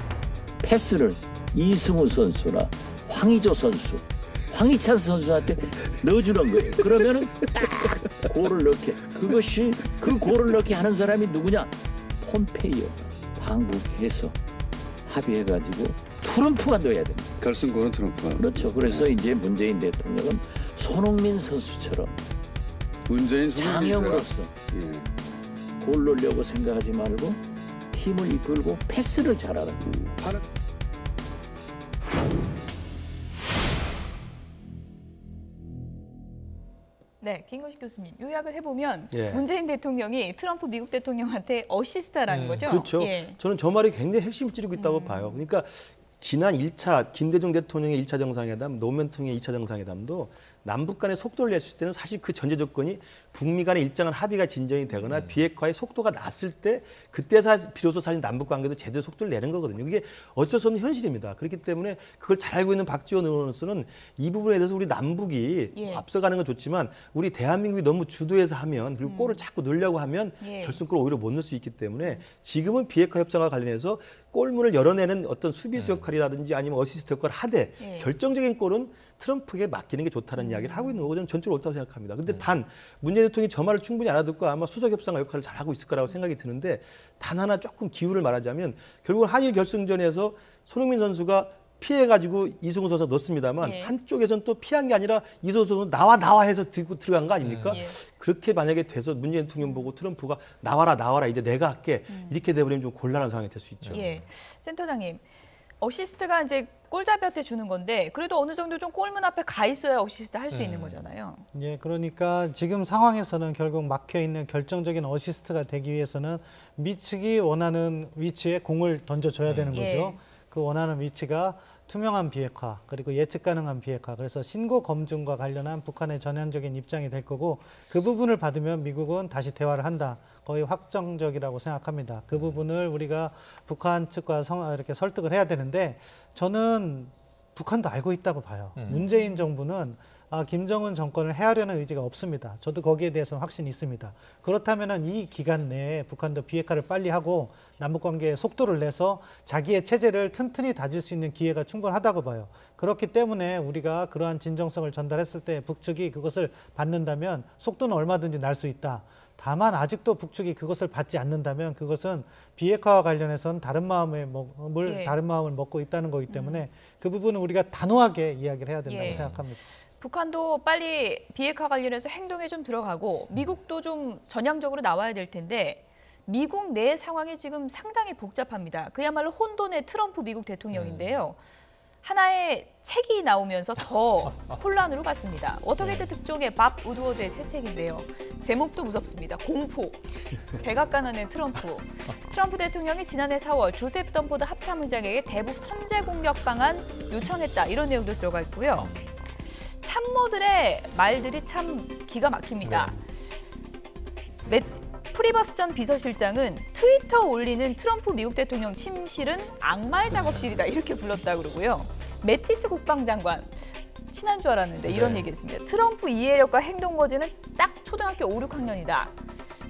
패스를 이승우 선수나 황의조 선수, 황희찬 선수한테 넣어주는 거예요. 그러면은 딱 골을 넣게. 그것이 그 골을 넣게 하는 사람이 누구냐? 폼페이오. 방북해서 합의해가지고 트럼프가 넣어야 됩니다. 결승골은 트럼프가. 그렇죠. 그래서 이제 문재인 대통령은 손흥민 선수처럼 문재인 장형으로서 골 넣으려고 생각하지 말고 팀을 이끌고 패스를 잘하는 거예요. 네, 김근식 교수님 요약을 해보면 예. 문재인 대통령이 트럼프 미국 대통령한테 어시스트라는 거죠. 그렇죠. 예. 저는 저 말이 굉장히 핵심을 찌르고 있다고 봐요. 그러니까 지난 1차 김대중 대통령의 1차 정상회담, 노무현 대통령의 2차 정상회담도 남북 간의 속도를 냈을 때는 사실 그 전제 조건이 북미 간의 일정한 합의가 진전이 되거나 비핵화의 속도가 났을 때 그때 비로소 사실 남북 관계도 제대로 속도를 내는 거거든요. 이게 어쩔 수 없는 현실입니다. 그렇기 때문에 그걸 잘 알고 있는 박지원 의원으로서는 이 부분에 대해서 우리 남북이 앞서가는 건 좋지만 우리 대한민국이 너무 주도해서 하면 그리고 골을 자꾸 넣으려고 하면 결승골을 오히려 못 넣을 수 있기 때문에 지금은 비핵화 협상과 관련해서 골문을 열어내는 어떤 수비수 역할이라든지 아니면 어시스트 역할을 하되 결정적인 골은 트럼프에게 맡기는 게 좋다는 이야기를 하고 있는 거고 저는 전적으로 옳다고 생각합니다. 근데 단 문재인 대통령이 저 말을 충분히 알아듣고 아마 수석 협상가 역할을 잘하고 있을 거라고 생각이 드는데 단 하나 조금 기우를 말하자면 결국은 한일 결승전에서 손흥민 선수가 피해가지고 이승우 선수가 넣습니다만 한쪽에서는 또 피한 게 아니라 이승우 선수는 나와 해서 들어간 거 아닙니까? 그렇게 만약에 돼서 문재인 대통령 보고 트럼프가 나와라 이제 내가 할게 이렇게 돼버리면 좀 곤란한 상황이 될 수 있죠. 센터장님. 어시스트가 이제 골잡이한테 주는 건데 그래도 어느 정도 좀 골문 앞에 가 있어야 어시스트 할 수 있는 거잖아요. 예, 그러니까 지금 상황에서는 결국 막혀 있는 결정적인 어시스트가 되기 위해서는 미측이 원하는 위치에 공을 던져줘야 되는 거죠. 그 원하는 위치가 투명한 비핵화 그리고 예측 가능한 비핵화 그래서 신고 검증과 관련한 북한의 전향적인 입장이 될 거고 그 부분을 받으면 미국은 다시 대화를 한다. 거의 확정적이라고 생각합니다. 그 부분을 우리가 북한 측과 이렇게 설득을 해야 되는데 저는 북한도 알고 있다고 봐요. 문재인 정부는 김정은 정권을 해하려는 의지가 없습니다. 저도 거기에 대해서는 확신이 있습니다. 그렇다면 이 기간 내에 북한도 비핵화를 빨리 하고 남북관계에 속도를 내서 자기의 체제를 튼튼히 다질 수 있는 기회가 충분하다고 봐요. 그렇기 때문에 우리가 그러한 진정성을 전달했을 때 북측이 그것을 받는다면 속도는 얼마든지 날 수 있다. 다만 아직도 북측이 그것을 받지 않는다면 그것은 비핵화와 관련해서는 다른 마음을 먹고 있다는 거기 때문에 그 부분은 우리가 단호하게 이야기를 해야 된다고 생각합니다. 북한도 빨리 비핵화 관련해서 행동에 좀 들어가고 미국도 좀 전향적으로 나와야 될 텐데 미국 내 상황이 지금 상당히 복잡합니다. 그야말로 혼돈의 트럼프 미국 대통령인데요. 하나의 책이 나오면서 더 혼란으로 갔습니다. 워터게이트 특종의 밥 우드워드의 새 책인데요. 제목도 무섭습니다. 공포. 백악관하는 트럼프. 트럼프 대통령이 지난해 4월 조셉 덤포드 합참의장에게 대북 선제 공격 방안 요청했다. 이런 내용도 들어가 있고요. 참모들의 말들이 참 기가 막힙니다. 프리버스 전 비서실장은 트위터 올리는 트럼프 미국 대통령 침실은 악마의 작업실이다 이렇게 불렀다 그러고요. 매티스 국방장관 친한 줄 알았는데 이런 얘기했습니다. 트럼프 이해력과 행동 거지는 딱 초등학교 5, 6학년이다.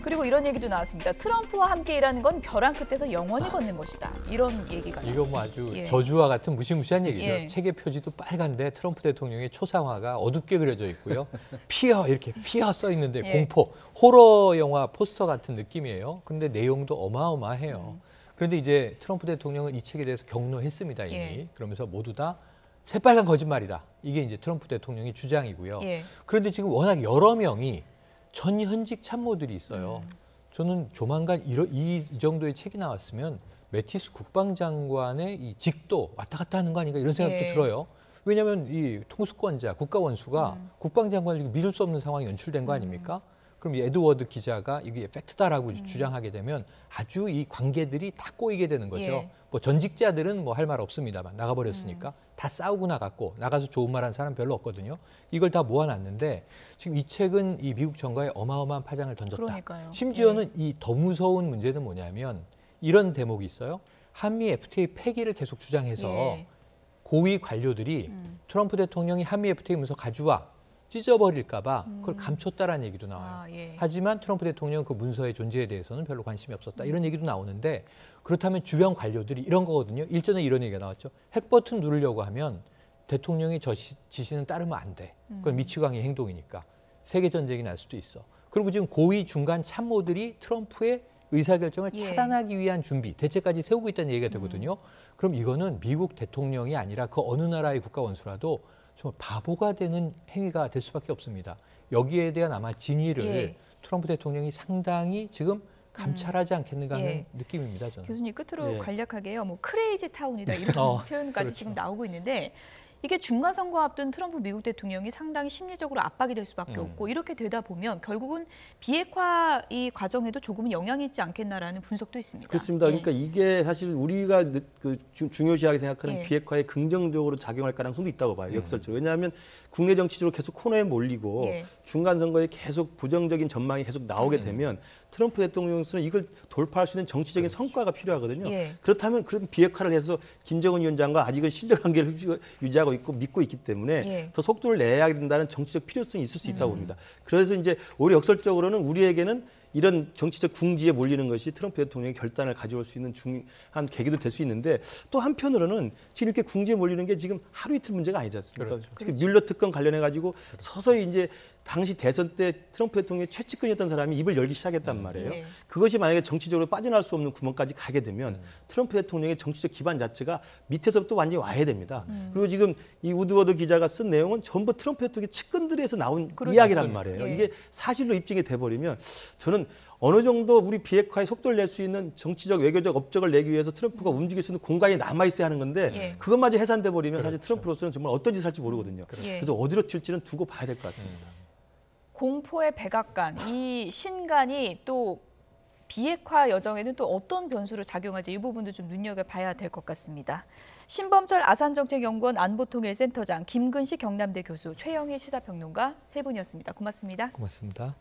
그리고 이런 얘기도 나왔습니다. 트럼프와 함께 일하는 건 벼랑 끝에서 영원히 걷는 것이다. 이런 얘기가 나왔습니다. 이거 뭐 아주 저주와 같은 무시무시한 얘기죠. 책의 표지도 빨간데 트럼프 대통령의 초상화가 어둡게 그려져 있고요. 피어 이렇게 피어 써 있는데 공포, 호러 영화 포스터 같은 느낌이에요. 그런데 내용도 어마어마해요. 그런데 이제 트럼프 대통령은 이 책에 대해서 격노했습니다. 이미. 그러면서 모두 다 새빨간 거짓말이다. 이게 이제 트럼프 대통령의 주장이고요. 그런데 지금 워낙 여러 명이 전 현직 참모들이 있어요. 저는 조만간 이 정도의 책이 나왔으면 매티스 국방장관의 이 직도 왔다 갔다 하는 거 아닌가 이런 생각도 들어요. 왜냐하면 이 통수권자, 국가원수가 국방장관을 믿을 수 없는 상황이 연출된 거 아닙니까? 그럼 이 에드워드 기자가 이게 팩트다라고 주장하게 되면 아주 이 관계들이 다 꼬이게 되는 거죠. 뭐 전직자들은 뭐 할 말 없습니다만 나가버렸으니까 다 싸우고 나갔고 나가서 좋은 말 한 사람 별로 없거든요. 이걸 다 모아놨는데 지금 이 책은 이 미국 정가에 어마어마한 파장을 던졌다. 그러니까요. 심지어는 이 더 무서운 문제는 뭐냐면 이런 대목이 있어요. 한미 FTA 폐기를 계속 주장해서 고위 관료들이 트럼프 대통령이 한미 FTA 문서 가져와 찢어버릴까 봐 그걸 감췄다라는 얘기도 나와요. 하지만 트럼프 대통령은 그 문서의 존재에 대해서는 별로 관심이 없었다. 이런 얘기도 나오는데 그렇다면 주변 관료들이 이런 거거든요. 일전에 이런 얘기가 나왔죠. 핵 버튼 누르려고 하면 대통령이 저 지시는 따르면 안 돼. 그건 미치광이 행동이니까. 세계 전쟁이 날 수도 있어. 그리고 지금 고위 중간 참모들이 트럼프의 의사결정을 차단하기 위한 준비, 대책까지 세우고 있다는 얘기가 되거든요. 그럼 이거는 미국 대통령이 아니라 그 어느 나라의 국가원수라도 정말 바보가 되는 행위가 될 수밖에 없습니다. 여기에 대한 아마 진위를 트럼프 대통령이 상당히 지금 감찰하지 않겠는가 하는 느낌입니다. 저는. 교수님 끝으로 간략하게요. 뭐 크레이지 타운이다 이런 표현까지 지금 나오고 있는데 이게 중간선거 앞둔 트럼프 미국 대통령이 상당히 심리적으로 압박이 될 수밖에 없고 이렇게 되다 보면 결국은 비핵화 이 과정에도 조금은 영향이 있지 않겠나라는 분석도 있습니다. 그렇습니다. 그러니까 이게 사실 우리가 중요시하게 생각하는 예. 비핵화에 긍정적으로 작용할 가능성도 있다고 봐요. 역설적으로. 왜냐하면 국내 정치적으로 계속 코너에 몰리고 예. 중간 선거에 계속 부정적인 전망이 계속 나오게 되면 트럼프 대통령으로서는 이걸 돌파할 수 있는 정치적인 성과가 필요하거든요. 예. 그렇다면 그런 비핵화를 해서 김정은 위원장과 아직은 신뢰관계를 유지하고 있고 믿고 있기 때문에 예. 더 속도를 내야 된다는 정치적 필요성이 있을 수 있다고 봅니다. 그래서 이제 오히려 역설적으로는 우리에게는 이런 정치적 궁지에 몰리는 것이 트럼프 대통령의 결단을 가져올 수 있는 중요한 계기도 될 수 있는데 또 한편으로는 지금 이렇게 궁지에 몰리는 게 지금 하루 이틀 문제가 아니지 않습니까? 그렇죠. 뮬러 특검 관련해 가지고 서서히 이제 당시 대선 때 트럼프 대통령의 최측근이었던 사람이 입을 열기 시작했단 말이에요. 예. 그것이 만약에 정치적으로 빠져나올 수 없는 구멍까지 가게 되면 트럼프 대통령의 정치적 기반 자체가 밑에서부터 완전히 와야 됩니다. 그리고 지금 이 우드워드 기자가 쓴 내용은 전부 트럼프 대통령의 측근들에서 나온 이야기란 말이에요. 예. 이게 사실로 입증이 돼버리면 저는 어느 정도 우리 비핵화에 속도를 낼 수 있는 정치적 외교적 업적을 내기 위해서 트럼프가 움직일 수 있는 공간이 남아있어야 하는 건데 예. 그것마저 해산돼 버리면 사실 트럼프로서는 정말 어떤 짓을 할지 모르거든요. 예. 그래서 어디로 튈지는 두고 봐야 될 것 같습니다. 공포의 백악관, 이 신간이 또 비핵화 여정에는 또 어떤 변수로 작용할지 이 부분도 좀 눈여겨봐야 될 것 같습니다. 신범철 아산정책연구원 안보통일센터장, 김근식 경남대 교수, 최영일 시사평론가 세 분이었습니다. 고맙습니다. 고맙습니다.